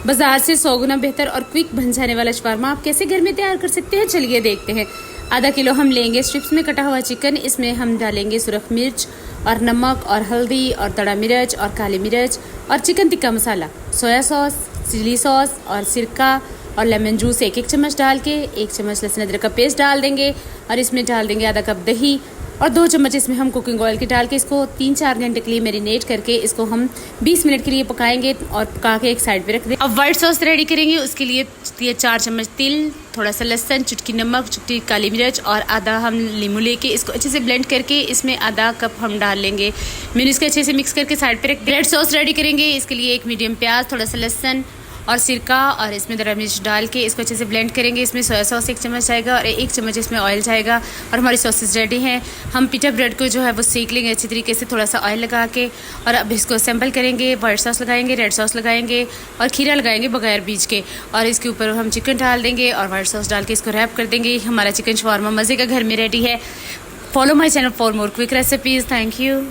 बाजार से 100 गुना बेहतर और क्विक बन जाने वाला शवारमा आप कैसे घर में तैयार कर सकते हैं, चलिए देखते हैं। आधा किलो हम लेंगे स्ट्रिप्स में कटा हुआ चिकन। इसमें हम डालेंगे सुरख मिर्च और नमक और हल्दी और तड़ा मिर्च और काली मिर्च और chicken tikka masala, soya sauce, chilli sauce और सिरका और लेमन जूस एक चम्मच डाल के 1 चम्मच लहसुन अदरक का पेस्ट डाल देंगे और इसमें डाल देंगे आधा कप दही और 2 चम्मच इसमें हम कुकिंग ऑयल के डाल के इसको 3-4 घंटे के लिए मैरिनेट करके इसको हम 20 मिनट के लिए पकाएंगे और पका के एक साइड पे रख दें। अब व्हाइट सॉस रेडी करेंगे। उसके लिए 4 चम्मच तिल, थोड़ा सा लहसुन, चुटकी नमक, चुटकी काली मिर्च और आधा हम नींबू लेके इसको अच्छे से ब्लेंड करके इसमें आधा कप हम डाल लेंगे। मैंने इसको अच्छे से मिक्स करके साइड पे रख दिया। रेड सॉस रेडी करेंगे। इसके लिए 1 मीडियम प्याज, थोड़ा सा लहसुन और सिरका और इसमें दरा मिर्च डाल के इसको अच्छे से ब्लेंड करेंगे। इसमें सोया सॉस 1 चम्मच जाएगा और 1 चम्मच इसमें ऑयल जाएगा और हमारी सॉसेस रेडी हैं। हम पिटा ब्रेड को जो है वो सेक लेंगे अच्छी तरीके से, थोड़ा सा ऑयल लगा के, और अब इसको असेंबल करेंगे। वाइट सॉस लगाएंगे, रेड सॉस लगाएंगे और खीरा लगाएंगे बगैर बीज के, और इसके ऊपर हम चिकन डाल देंगे और वाइट सॉस डाल के इसको रैप कर देंगे। हमारा चिकन शवारमा मज़े का घर में रेडी है। Follow my channel for more quick recipes. Thank you.